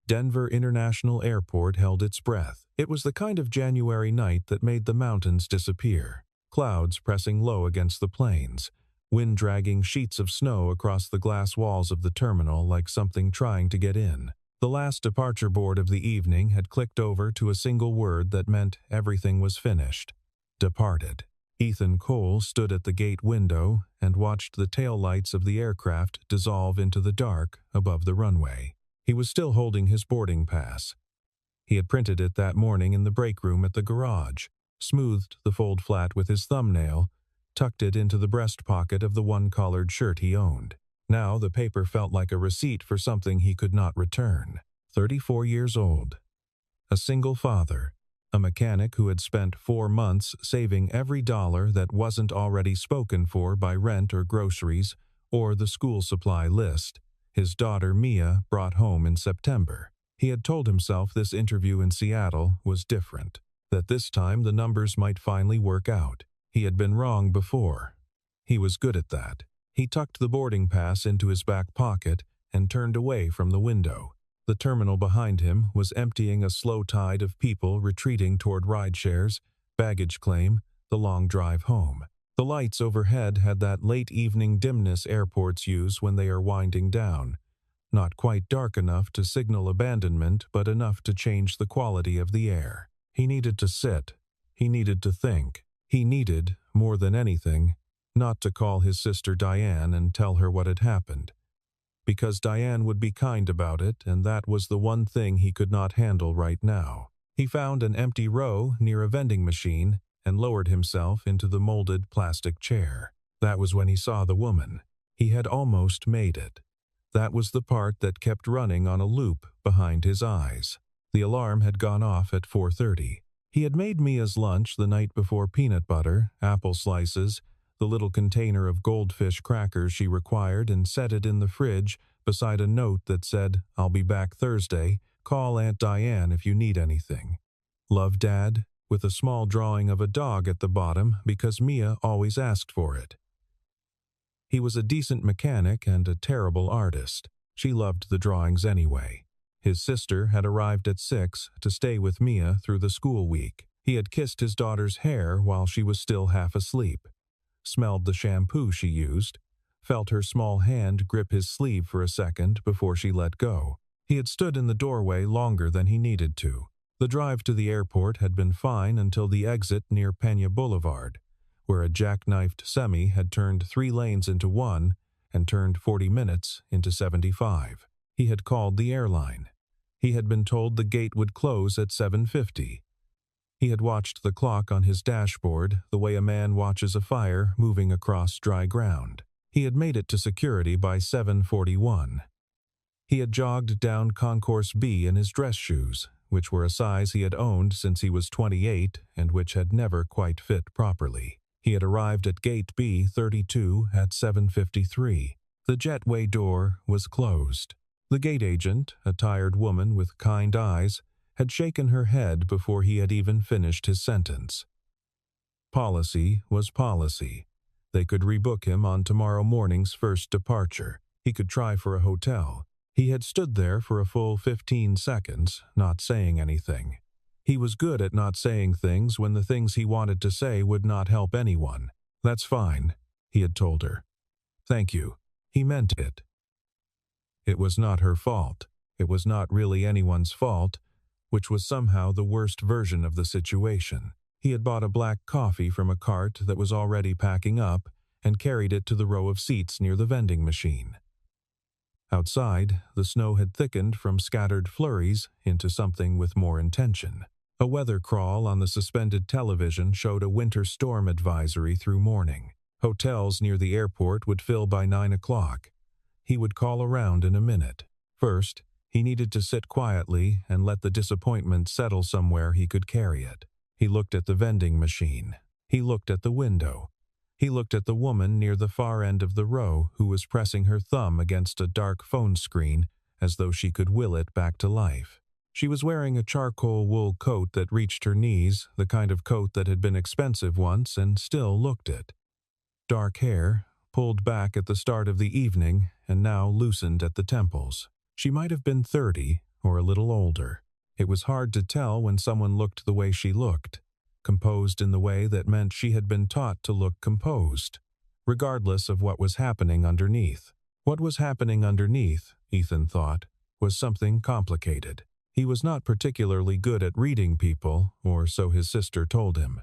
Denver International Airport held its breath. It was the kind of January night that made the mountains disappear, clouds pressing low against the plains, wind dragging sheets of snow across the glass walls of the terminal like something trying to get in. The last departure board of the evening had clicked over to a single word that meant everything was finished. Departed. Ethan Cole stood at the gate window and watched the tail lights of the aircraft dissolve into the dark above the runway. He was still holding his boarding pass. He had printed it that morning in the break room at the garage, smoothed the fold flat with his thumbnail, tucked it into the breast pocket of the one-collared shirt he owned. Now the paper felt like a receipt for something he could not return. 34 years old. A single father. A mechanic who had spent 4 months saving every dollar that wasn't already spoken for by rent or groceries or the school supply list. His daughter Mia brought home in September. He had told himself this interview in Seattle was different, that this time the numbers might finally work out. He had been wrong before. He was good at that. He tucked the boarding pass into his back pocket and turned away from the window. The terminal behind him was emptying a slow tide of people retreating toward rideshares, baggage claim, the long drive home. The lights overhead had that late evening dimness airports use when they are winding down. Not quite dark enough to signal abandonment, but enough to change the quality of the air. He needed to sit. He needed to think. He needed, more than anything, not to call his sister Diane and tell her what had happened. Because Diane would be kind about it, and that was the one thing he could not handle right now. He found an empty row near a vending machine and lowered himself into the molded plastic chair. That was when he saw the woman. He had almost made it. That was the part that kept running on a loop behind his eyes. The alarm had gone off at 4:30. He had made Mia's lunch the night before: peanut butter, apple slices, the little container of goldfish crackers she required, and set it in the fridge beside a note that said, "I'll be back Thursday. Call Aunt Diane if you need anything. Love, Dad," with a small drawing of a dog at the bottom because Mia always asked for it. He was a decent mechanic and a terrible artist. She loved the drawings anyway. His sister had arrived at 6 to stay with Mia through the school week. He had kissed his daughter's hair while she was still half asleep, smelled the shampoo she used, felt her small hand grip his sleeve for a second before she let go. He had stood in the doorway longer than he needed to. The drive to the airport had been fine until the exit near Pena Boulevard, where a jackknifed semi had turned 3 lanes into 1 and turned 40 minutes into 75. He had called the airline. He had been told the gate would close at 7:50. He had watched the clock on his dashboard the way a man watches a fire moving across dry ground. He had made it to security by 7:41. He had jogged down Concourse B in his dress shoes, which were a size he had owned since he was 28 and which had never quite fit properly. He had arrived at Gate B32 at 7:53. The jetway door was closed. The gate agent, a tired woman with kind eyes, had shaken her head before he had even finished his sentence. Policy was policy. They could rebook him on tomorrow morning's first departure. He could try for a hotel. He had stood there for a full 15 seconds, not saying anything. He was good at not saying things when the things he wanted to say would not help anyone. "That's fine," he had told her. "Thank you." He meant it. It was not her fault. It was not really anyone's fault, which was somehow the worst version of the situation. He had bought a black coffee from a cart that was already packing up and carried it to the row of seats near the vending machine. Outside, the snow had thickened from scattered flurries into something with more intention. A weather crawl on the suspended television showed a winter storm advisory through morning. Hotels near the airport would fill by 9 o'clock. He would call around in a minute. First, he needed to sit quietly and let the disappointment settle somewhere he could carry it. He looked at the vending machine. He looked at the window. He looked at the woman near the far end of the row who was pressing her thumb against a dark phone screen as though she could will it back to life. She was wearing a charcoal wool coat that reached her knees, the kind of coat that had been expensive once and still looked it. Dark hair, pulled back at the start of the evening and now loosened at the temples. She might have been 30 or a little older. It was hard to tell when someone looked the way she looked, composed in the way that meant she had been taught to look composed, regardless of what was happening underneath. What was happening underneath, Ethan thought, was something complicated. He was not particularly good at reading people, or so his sister told him.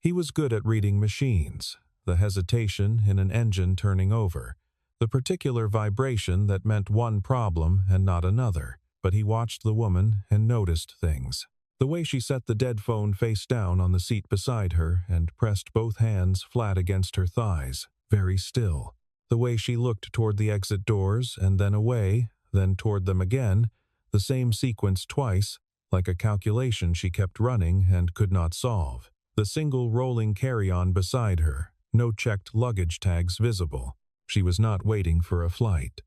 He was good at reading machines, the hesitation in an engine turning over, the particular vibration that meant one problem and not another. But he watched the woman and noticed things. The way she set the dead phone face down on the seat beside her and pressed both hands flat against her thighs, very still. The way she looked toward the exit doors and then away, then toward them again, the same sequence twice, like a calculation she kept running and could not solve. The single rolling carry-on beside her, no checked luggage tags visible. She was not waiting for a flight.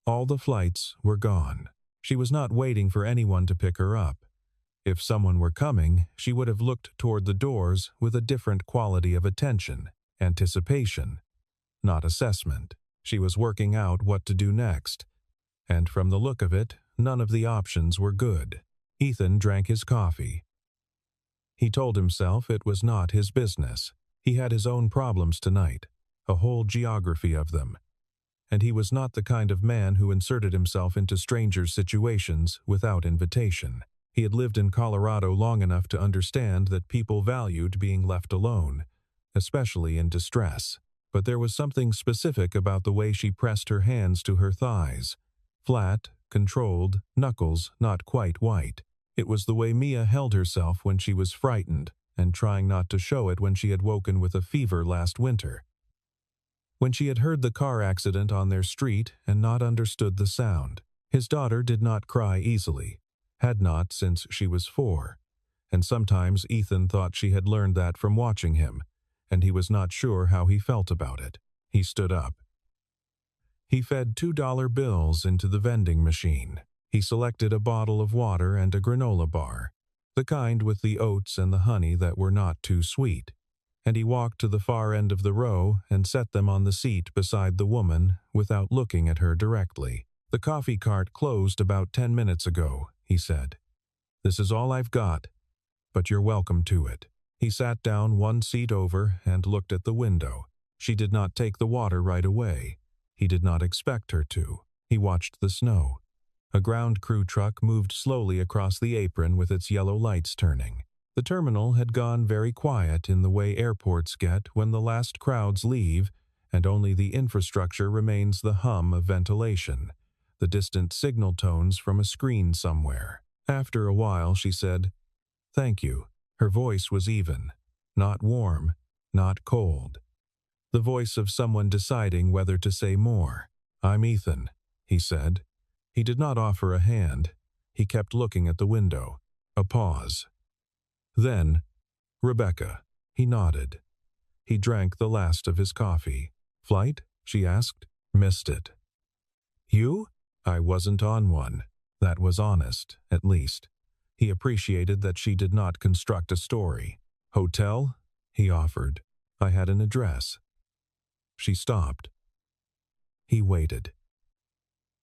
All the flights were gone. She was not waiting for anyone to pick her up. If someone were coming, she would have looked toward the doors with a different quality of attention, anticipation, not assessment. She was working out what to do next, and from the look of it, none of the options were good. Ethan drank his coffee. He told himself it was not his business. He had his own problems tonight, a whole geography of them. And he was not the kind of man who inserted himself into strangers' situations without invitation. He had lived in Colorado long enough to understand that people valued being left alone, especially in distress. But there was something specific about the way she pressed her hands to her thighs. Flat, controlled, knuckles not quite white. It was the way Mia held herself when she was frightened, and trying not to show it when she had woken with a fever last winter. When she had heard the car accident on their street and not understood the sound. His daughter did not cry easily, had not since she was 4, and sometimes Ethan thought she had learned that from watching him, and he was not sure how he felt about it. He stood up. He fed $2 bills into the vending machine. He selected a bottle of water and a granola bar, the kind with the oats and the honey that were not too sweet, and he walked to the far end of the row and set them on the seat beside the woman without looking at her directly. "The coffee cart closed about 10 minutes ago," he said. "This is all I've got, but you're welcome to it." He sat down one seat over and looked at the window. She did not take the water right away. He did not expect her to. He watched the snow. A ground crew truck moved slowly across the apron with its yellow lights turning. The terminal had gone very quiet in the way airports get when the last crowds leave and only the infrastructure remains the hum of ventilation, the distant signal tones from a screen somewhere. After a while she said, "Thank you." Her voice was even, not warm, not cold. The voice of someone deciding whether to say more. "I'm Ethan," he said. He did not offer a hand. He kept looking at the window. A pause. Then, "Rebecca." He nodded. He drank the last of his coffee. "Flight?" she asked. "Missed it." "You?" "I wasn't on one." That was honest, at least. He appreciated that she did not construct a story. "Hotel?" he offered. "I had an address." She stopped. He waited.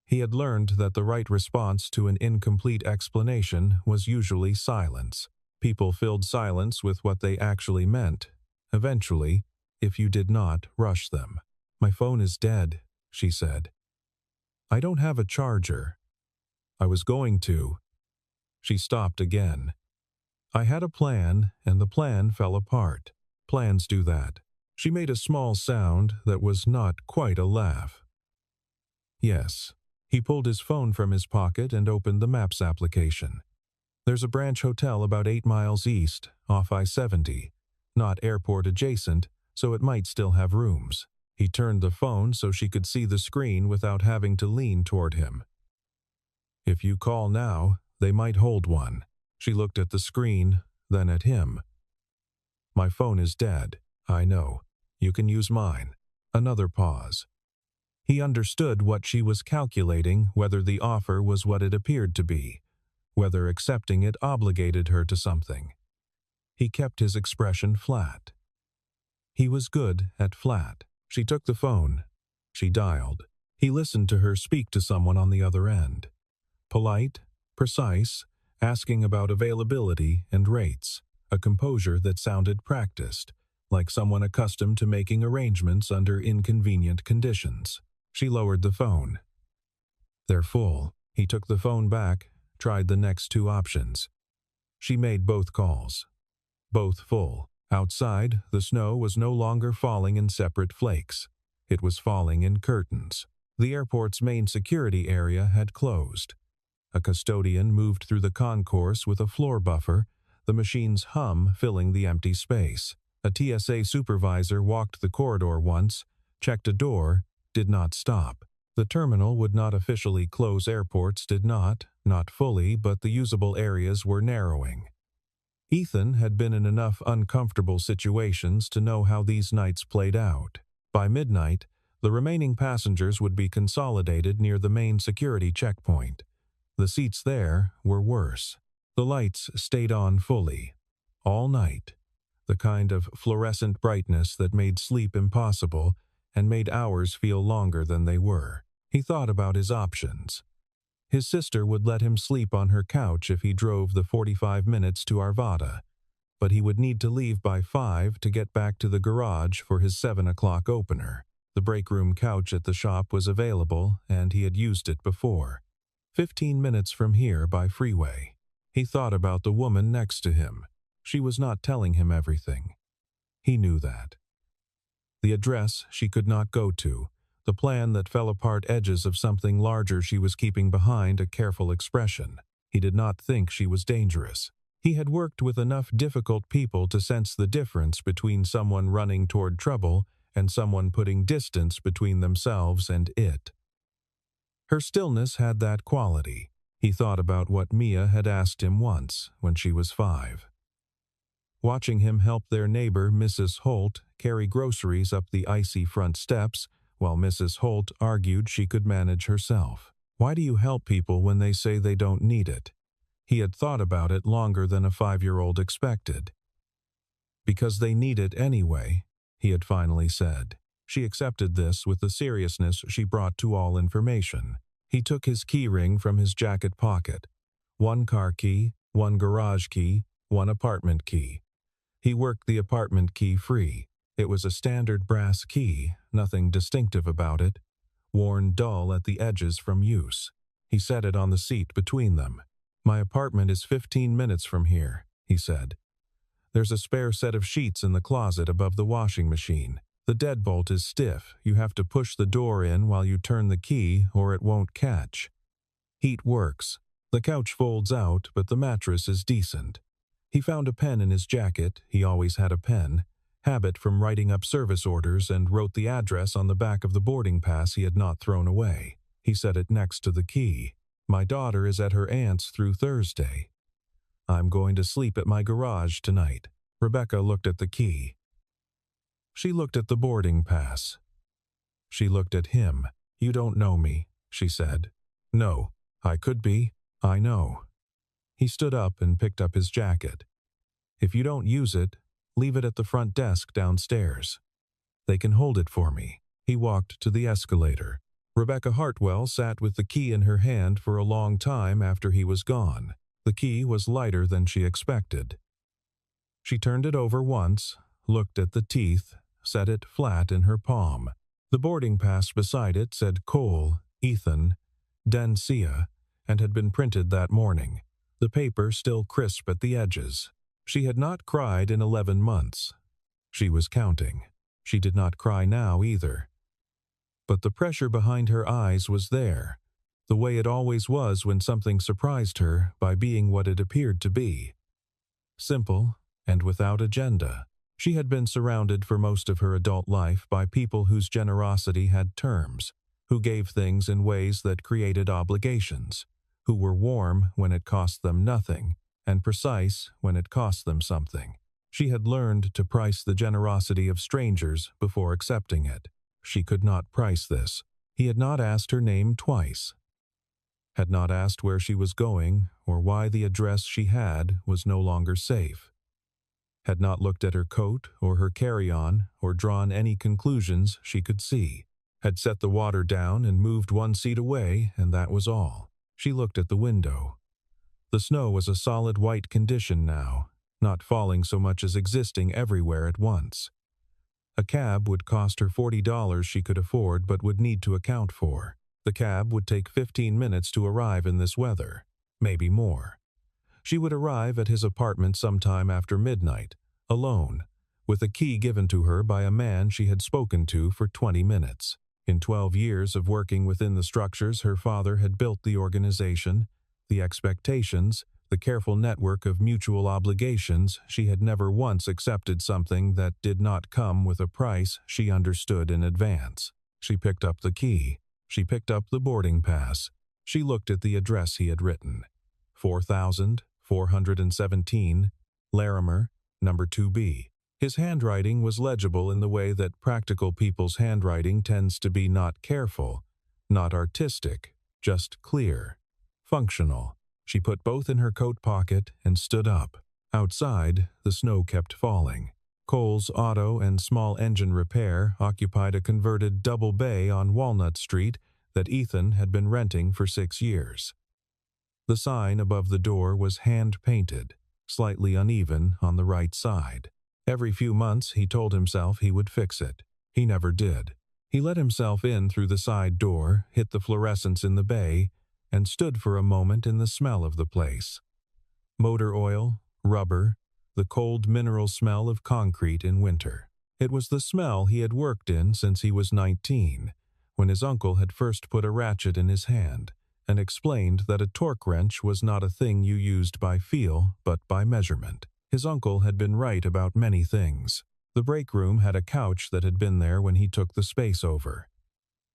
He had learned that the right response to an incomplete explanation was usually silence. People filled silence with what they actually meant, eventually, if you did not rush them. "My phone is dead," she said. "I don't have a charger." "I was going to." She stopped again. "I had a plan, and the plan fell apart. Plans do that." She made a small sound that was not quite a laugh. "Yes." He pulled his phone from his pocket and opened the Maps application. "There's a branch hotel about 8 miles east, off I-70, not airport adjacent, so it might still have rooms." He turned the phone so she could see the screen without having to lean toward him. "If you call now, they might hold one." She looked at the screen, then at him. "My phone is dead. I know. You can use mine." Another pause. He understood what she was calculating, whether the offer was what it appeared to be, whether accepting it obligated her to something. He kept his expression flat. He was good at flat. She took the phone. She dialed. He listened to her speak to someone on the other end. Polite, precise, asking about availability and rates, a composure that sounded practiced, like someone accustomed to making arrangements under inconvenient conditions. She lowered the phone. "They're full." He took the phone back, tried the next two options. She made both calls. Both full. Outside, the snow was no longer falling in separate flakes. It was falling in curtains. The airport's main security area had closed. A custodian moved through the concourse with a floor buffer, the machine's hum filling the empty space. A TSA supervisor walked the corridor once, checked a door, did not stop. The terminal would not officially close, airports did not fully, but the usable areas were narrowing. Ethan had been in enough uncomfortable situations to know how these nights played out. By midnight, the remaining passengers would be consolidated near the main security checkpoint. The seats there were worse. The lights stayed on fully, all night, the kind of fluorescent brightness that made sleep impossible and made hours feel longer than they were. He thought about his options. His sister would let him sleep on her couch if he drove the 45 minutes to Arvada, but he would need to leave by 5 to get back to the garage for his 7 o'clock opener. The break room couch at the shop was available, and he had used it before. 15 minutes from here by freeway. He thought about the woman next to him. She was not telling him everything. He knew that. The address she could not go to, the plan that fell apart, edges of something larger she was keeping behind a careful expression. He did not think she was dangerous. He had worked with enough difficult people to sense the difference between someone running toward trouble and someone putting distance between themselves and it. Her stillness had that quality. He thought about what Mia had asked him once when she was 5. Watching him help their neighbor, Mrs. Holt, carry groceries up the icy front steps, while Mrs. Holt argued she could manage herself. Why do you help people when they say they don't need it? He had thought about it longer than a 5-year-old expected. Because they need it anyway, he had finally said. She accepted this with the seriousness she brought to all information. He took his key ring from his jacket pocket. 1 car key, 1 garage key, 1 apartment key. He worked the apartment key free. It was a standard brass key, nothing distinctive about it, worn dull at the edges from use. He set it on the seat between them. "My apartment is 15 minutes from here," he said. "There's a spare set of sheets in the closet above the washing machine. The deadbolt is stiff. You have to push the door in while you turn the key or it won't catch. Heat works. The couch folds out, but the mattress is decent." He found a pen in his jacket. He always had a pen. Habit from writing up service orders, and wrote the address on the back of the boarding pass he had not thrown away. He set it next to the key. "My daughter is at her aunt's through Thursday. I'm going to sleep at my garage tonight." Rebecca looked at the key. She looked at the boarding pass. She looked at him. "You don't know me," she said. "No, I could be. I know." He stood up and picked up his jacket. "If you don't use it, leave it at the front desk downstairs. They can hold it for me." He walked to the escalator. Rebecca Hartwell sat with the key in her hand for a long time after he was gone. The key was lighter than she expected. She turned it over once, looked at the teeth, set it flat in her palm. The boarding pass beside it said Cole, Ethan, Dancia, and had been printed that morning, the paper still crisp at the edges. She had not cried in 11 months. She was counting. She did not cry now either. But the pressure behind her eyes was there, the way it always was when something surprised her by being what it appeared to be. Simple and without agenda. She had been surrounded for most of her adult life by people whose generosity had terms, who gave things in ways that created obligations, who were warm when it cost them nothing, and precise when it cost them something. She had learned to price the generosity of strangers before accepting it. She could not price this. He had not asked her name twice. Had not asked where she was going or why the address she had was no longer safe. Had not looked at her coat or her carry-on or drawn any conclusions she could see. Had set the water down and moved 1 seat away, and that was all. She looked at the window. The snow was a solid white condition now, not falling so much as existing everywhere at once. A cab would cost her $40 she could afford but would need to account for. The cab would take 15 minutes to arrive in this weather, maybe more. She would arrive at his apartment sometime after midnight, alone, with a key given to her by a man she had spoken to for 20 minutes. In 12 years of working within the structures her father had built the organization, the expectations, the careful network of mutual obligations, she had never once accepted something that did not come with a price she understood in advance. She picked up the key. She picked up the boarding pass. She looked at the address he had written. 4417, Larimer, number 2B. His handwriting was legible in the way that practical people's handwriting tends to be, not careful, not artistic, just clear, functional. She put both in her coat pocket and stood up. Outside, the snow kept falling. Cole's Auto and Small Engine Repair occupied a converted double bay on Walnut Street that Ethan had been renting for 6 years. The sign above the door was hand-painted, slightly uneven on the right side. Every few months he told himself he would fix it. He never did. He let himself in through the side door, hit the fluorescents in the bay, and stood for a moment in the smell of the place. Motor oil, rubber, the cold mineral smell of concrete in winter. It was the smell he had worked in since he was 19, when his uncle had first put a ratchet in his hand and explained that a torque wrench was not a thing you used by feel but by measurement. His uncle had been right about many things. The break room had a couch that had been there when he took the space over.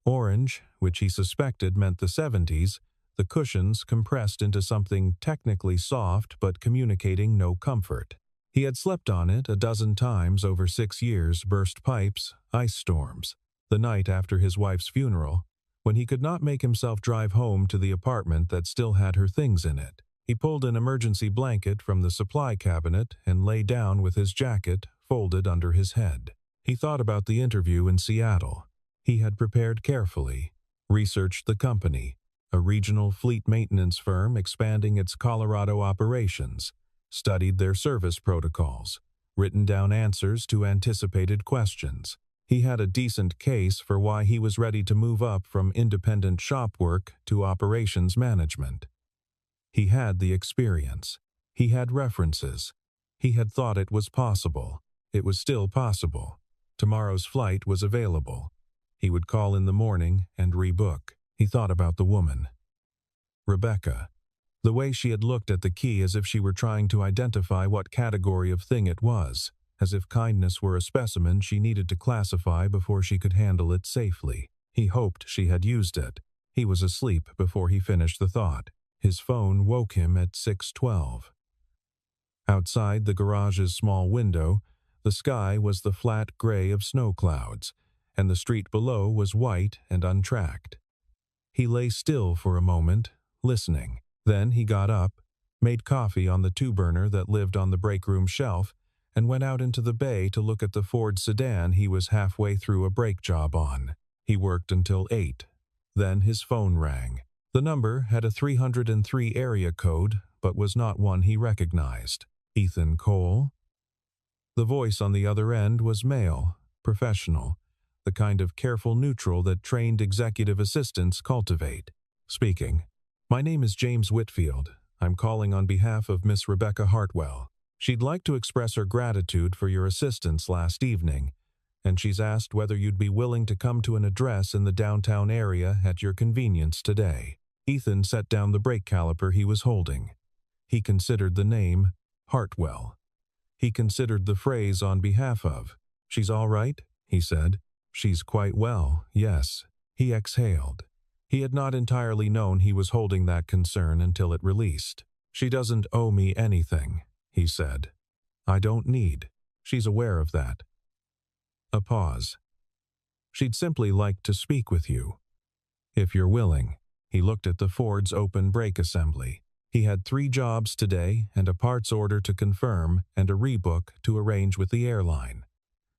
Orange, which he suspected meant the 70s, the cushions compressed into something technically soft but communicating no comfort. He had slept on it a dozen times over 6 years, burst pipes, ice storms. The night after his wife's funeral, when he could not make himself drive home to the apartment that still had her things in it, he pulled an emergency blanket from the supply cabinet and lay down with his jacket folded under his head. He thought about the interview in Seattle. He had prepared carefully, researched the company, a regional fleet maintenance firm expanding its Colorado operations, studied their service protocols, written down answers to anticipated questions. He had a decent case for why he was ready to move up from independent shop work to operations management. He had the experience. He had references. He had thought it was possible. It was still possible. Tomorrow's flight was available. He would call in the morning and rebook. He thought about the woman. Rebecca. The way she had looked at the key as if she were trying to identify what category of thing it was, as if kindness were a specimen she needed to classify before she could handle it safely. He hoped she had used it. He was asleep before he finished the thought. His phone woke him at 6:12. Outside the garage's small window, the sky was the flat gray of snow clouds, and the street below was white and untracked. He lay still for a moment, listening. Then he got up, made coffee on the 2-burner that lived on the break room shelf, and went out into the bay to look at the Ford sedan he was halfway through a brake job on. He worked until 8. Then his phone rang. The number had a 303 area code, but was not one he recognized. Ethan Cole? The voice on the other end was male, professional, the kind of careful neutral that trained executive assistants cultivate. Speaking. My name is James Whitfield. I'm calling on behalf of Miss Rebecca Hartwell. She'd like to express her gratitude for your assistance last evening, and she's asked whether you'd be willing to come to an address in the downtown area at your convenience today. Ethan set down the brake caliper he was holding. He considered the name, Hartwell. He considered the phrase on behalf of. She's all right, he said. She's quite well, yes. He exhaled. He had not entirely known he was holding that concern until it released. She doesn't owe me anything, he said. I don't need. She's aware of that. A pause. She'd simply like to speak with you. If you're willing. He looked at the Ford's open brake assembly. He had 3 jobs today and a parts order to confirm and a rebook to arrange with the airline.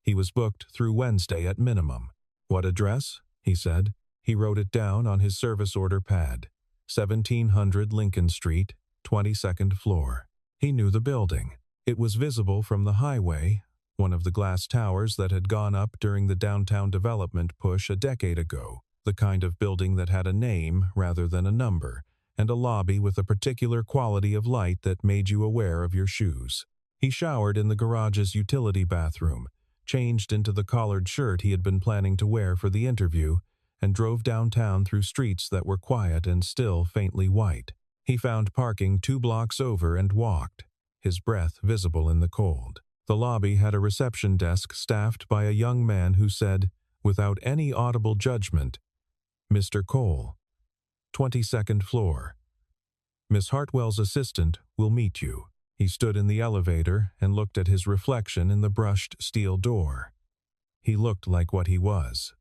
He was booked through Wednesday at minimum. What address? He said. He wrote it down on his service order pad. 1700 Lincoln Street, 22nd floor. He knew the building. It was visible from the highway, one of the glass towers that had gone up during the downtown development push a decade ago, the kind of building that had a name rather than a number, and a lobby with a particular quality of light that made you aware of your shoes. He showered in the garage's utility bathroom, changed into the collared shirt he had been planning to wear for the interview, and drove downtown through streets that were quiet and still faintly white. He found parking 2 blocks over and walked, his breath visible in the cold. The lobby had a reception desk staffed by a young man who said, without any audible judgment, "Mr. Cole, 22nd floor. Miss Hartwell's assistant will meet you." He stood in the elevator and looked at his reflection in the brushed steel door. He looked like what he was.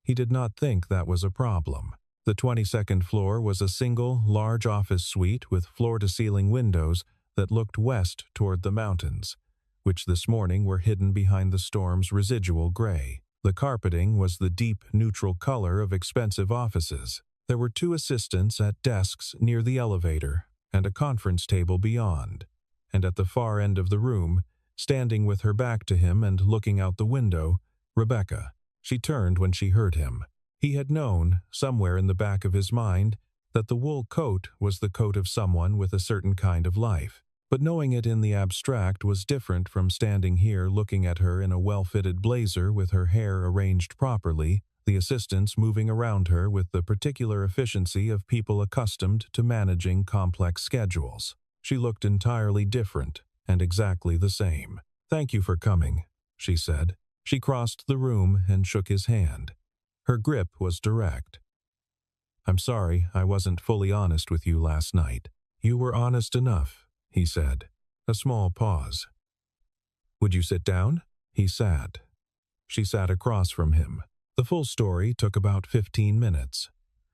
He did not think that was a problem. The 22nd floor was a single, large office suite with floor-to-ceiling windows that looked west toward the mountains, which this morning were hidden behind the storm's residual gray. The carpeting was the deep, neutral color of expensive offices. There were 2 assistants at desks near the elevator and a conference table beyond. And at the far end of the room, standing with her back to him and looking out the window, Rebecca. She turned when she heard him. He had known, somewhere in the back of his mind, that the wool coat was the coat of someone with a certain kind of life. But knowing it in the abstract was different from standing here looking at her in a well-fitted blazer with her hair arranged properly, the assistants moving around her with the particular efficiency of people accustomed to managing complex schedules. She looked entirely different and exactly the same. "Thank you for coming," she said. She crossed the room and shook his hand. Her grip was direct. "I'm sorry I wasn't fully honest with you last night." "You were honest enough," he said. A small pause. "Would you sit down?" He sat. She sat across from him. The full story took about 15 minutes.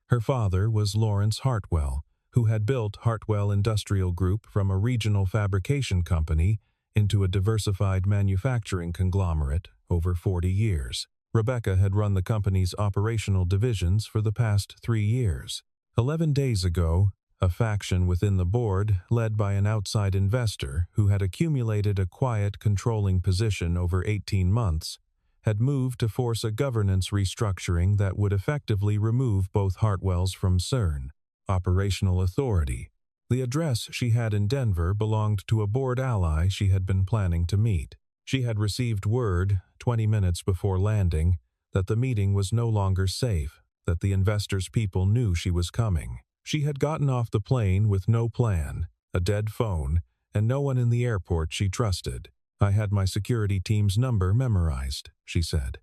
Her father was Lawrence Hartwell, who had built Hartwell Industrial Group from a regional fabrication company into a diversified manufacturing conglomerate over 40 years. Rebecca had run the company's operational divisions for the past 3 years. 11 days ago, a faction within the board, led by an outside investor who had accumulated a quiet, controlling position over 18 months, had moved to force a governance restructuring that would effectively remove both Hartwells from CERN, operational authority. The address she had in Denver belonged to a board ally she had been planning to meet. She had received word, 20 minutes before landing, that the meeting was no longer safe, that the investor's people knew she was coming. She had gotten off the plane with no plan, a dead phone, and no one in the airport she trusted. "I had my security team's number memorized," she said,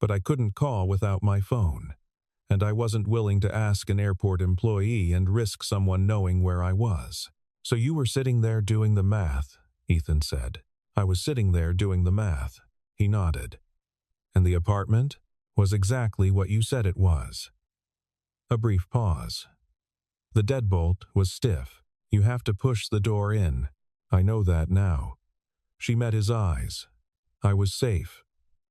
"but I couldn't call without my phone. And I wasn't willing to ask an airport employee and risk someone knowing where I was." "So you were sitting there doing the math," Ethan said. "I was sitting there doing the math." He nodded. "And the apartment was exactly what you said it was." A brief pause. "The deadbolt was stiff. You have to push the door in. I know that now." She met his eyes. "I was safe.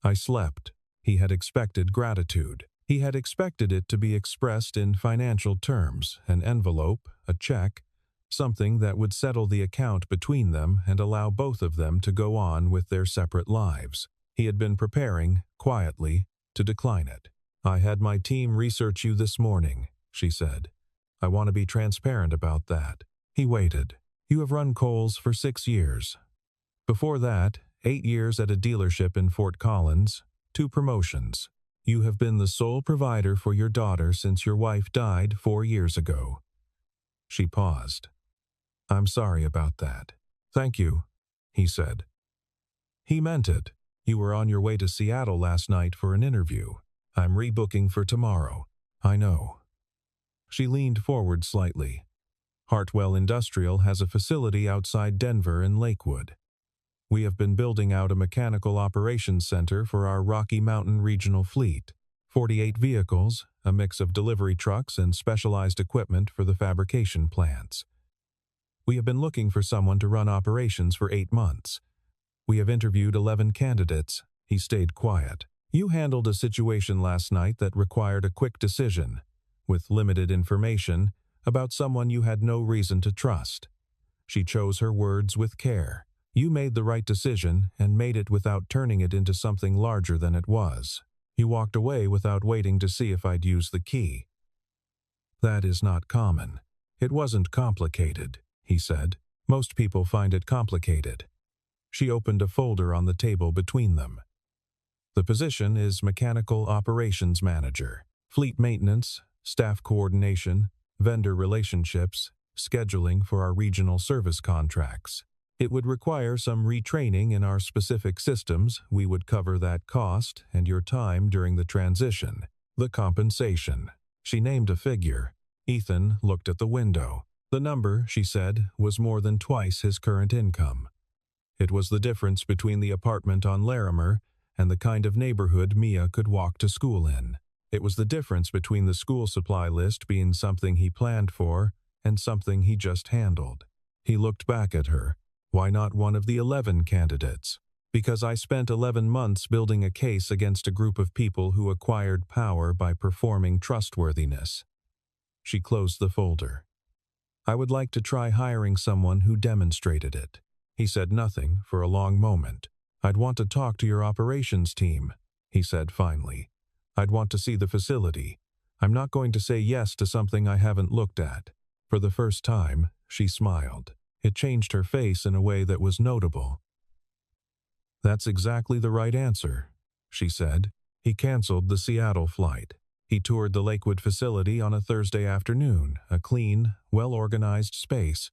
I slept." He had expected gratitude. He had expected it to be expressed in financial terms, an envelope, a check, something that would settle the account between them and allow both of them to go on with their separate lives. He had been preparing, quietly, to decline it. "I had my team research you this morning," she said. "I want to be transparent about that." He waited. "You have run Kohl's for 6 years. Before that, 8 years at a dealership in Fort Collins, 2 promotions. You have been the sole provider for your daughter since your wife died 4 years ago." She paused. "I'm sorry about that." "Thank you," he said. He meant it. "You were on your way to Seattle last night for an interview. I'm rebooking for tomorrow." "I know." She leaned forward slightly. "Hartwell Industrial has a facility outside Denver in Lakewood. We have been building out a mechanical operations center for our Rocky Mountain regional fleet. 48 vehicles, a mix of delivery trucks and specialized equipment for the fabrication plants. We have been looking for someone to run operations for 8 months. We have interviewed 11 candidates." He stayed quiet. "You handled a situation last night that required a quick decision, with limited information, about someone you had no reason to trust. She chose her words with care. You made the right decision and made it without turning it into something larger than it was. You walked away without waiting to see if I'd use the key. That is not common. It wasn't complicated, he said. Most people find it complicated. She opened a folder on the table between them. The position is Mechanical Operations Manager. Fleet maintenance, staff coordination, vendor relationships, scheduling for our regional service contracts. It would require some retraining in our specific systems. We would cover that cost and your time during the transition. The compensation. She named a figure. Ethan looked at the window. The number, she said, was more than twice his current income. It was the difference between the apartment on Larimer and the kind of neighborhood Mia could walk to school in. It was the difference between the school supply list being something he planned for and something he just handled. He looked back at her. Why not one of the 11 candidates? Because I spent 11 months building a case against a group of people who acquired power by performing trustworthiness. She closed the folder. I would like to try hiring someone who demonstrated it. He said nothing for a long moment. I'd want to talk to your operations team, he said finally. I'd want to see the facility. I'm not going to say yes to something I haven't looked at. For the first time, she smiled. It changed her face in a way that was notable. That's exactly the right answer, she said. He canceled the Seattle flight. He toured the Lakewood facility on a Thursday afternoon, a clean, well-organized space,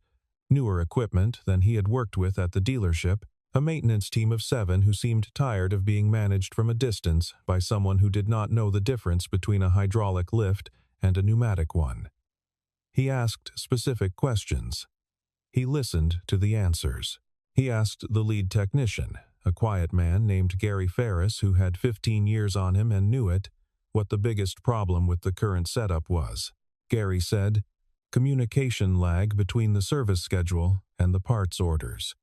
newer equipment than he had worked with at the dealership, a maintenance team of 7 who seemed tired of being managed from a distance by someone who did not know the difference between a hydraulic lift and a pneumatic one. He asked specific questions. He listened to the answers. He asked the lead technician, a quiet man named Gary Ferris who had 15 years on him and knew it, what the biggest problem with the current setup was. Gary said, communication lag between the service schedule and the parts orders.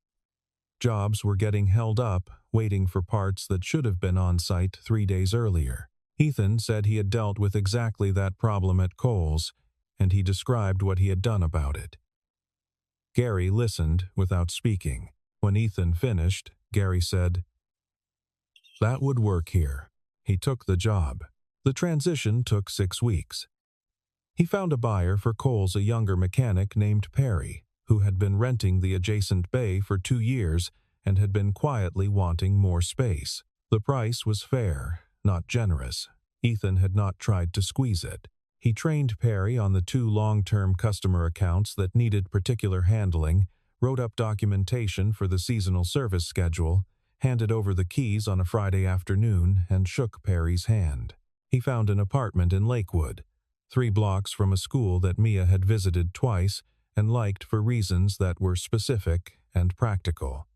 Jobs were getting held up, waiting for parts that should have been on site 3 days earlier. Ethan said he had dealt with exactly that problem at Kohl's, and he described what he had done about it. Gary listened without speaking. When Ethan finished, Gary said, that would work here. He took the job. The transition took 6 weeks. He found a buyer for Kohl's, a younger mechanic named Perry, who had been renting the adjacent bay for 2 years and had been quietly wanting more space. The price was fair, not generous. Ethan had not tried to squeeze it. He trained Perry on the 2 long-term customer accounts that needed particular handling, wrote up documentation for the seasonal service schedule, handed over the keys on a Friday afternoon, and shook Perry's hand. He found an apartment in Lakewood, 3 blocks from a school that Mia had visited twice and liked for reasons that were specific and practical.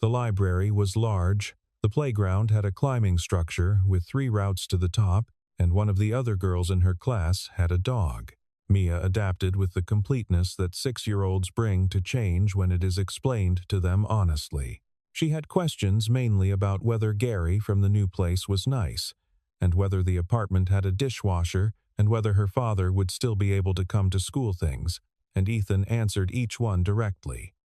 The library was large, the playground had a climbing structure with 3 routes to the top, and one of the other girls in her class had a dog. Mia adapted with the completeness that 6-year-olds bring to change when it is explained to them honestly. She had questions mainly about whether Gary from the new place was nice, and whether the apartment had a dishwasher, and whether her father would still be able to come to school things, and Ethan answered each one directly.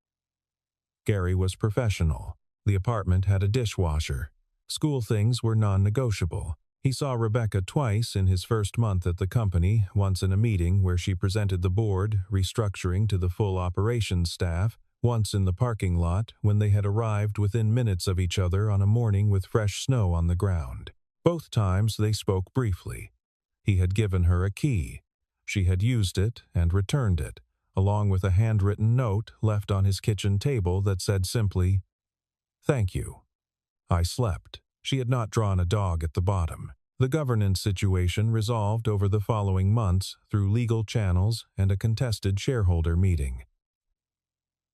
Gary was professional. The apartment had a dishwasher. School things were non-negotiable. He saw Rebecca twice in his first month at the company, once in a meeting where she presented the board, restructuring to the full operations staff, once in the parking lot when they had arrived within minutes of each other on a morning with fresh snow on the ground. Both times they spoke briefly. He had given her a key. She had used it and returned it, along with a handwritten note left on his kitchen table that said simply, "Thank you." I slept. She had not drawn a dog at the bottom. The governance situation resolved over the following months through legal channels and a contested shareholder meeting.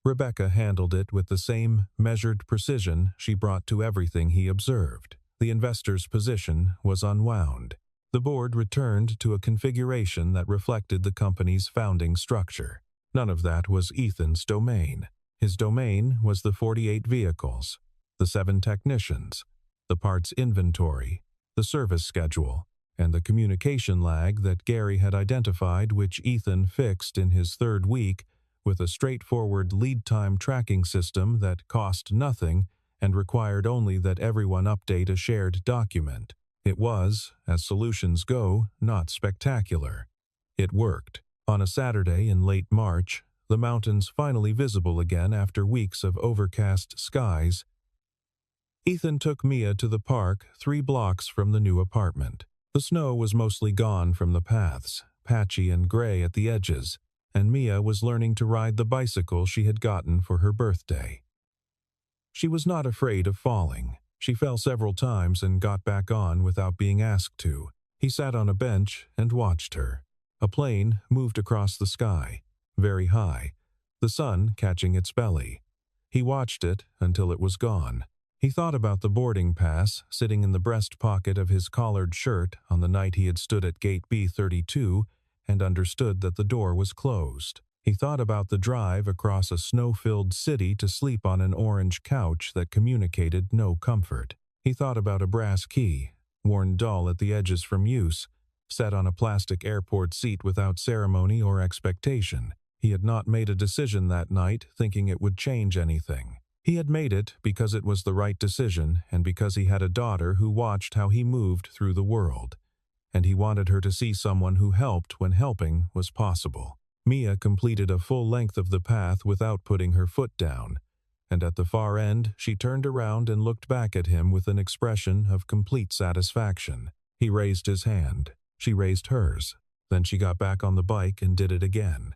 Rebecca handled it with the same measured precision she brought to everything he observed. The investor's position was unwound. The board returned to a configuration that reflected the company's founding structure. None of that was Ethan's domain. His domain was the 48 vehicles, the 7 technicians, the parts inventory, the service schedule, and the communication lag that Gary had identified, which Ethan fixed in his 3rd week with a straightforward lead-time tracking system that cost nothing and required only that everyone update a shared document. It was, as solutions go, not spectacular. It worked. On a Saturday in late March, the mountains finally visible again after weeks of overcast skies, Ethan took Mia to the park 3 blocks from the new apartment. The snow was mostly gone from the paths, patchy and gray at the edges, and Mia was learning to ride the bicycle she had gotten for her birthday. She was not afraid of falling. She fell several times and got back on without being asked to. He sat on a bench and watched her. A plane moved across the sky, very high, the sun catching its belly. He watched it until it was gone. He thought about the boarding pass sitting in the breast pocket of his collared shirt on the night he had stood at gate B32 and understood that the door was closed. He thought about the drive across a snow-filled city to sleep on an orange couch that communicated no comfort. He thought about a brass key, worn dull at the edges from use, set on a plastic airport seat without ceremony or expectation. He had not made a decision that night thinking it would change anything. He had made it because it was the right decision and because he had a daughter who watched how he moved through the world, and he wanted her to see someone who helped when helping was possible. Mia completed a full length of the path without putting her foot down, and at the far end she turned around and looked back at him with an expression of complete satisfaction. He raised his hand. She raised hers. Then she got back on the bike and did it again.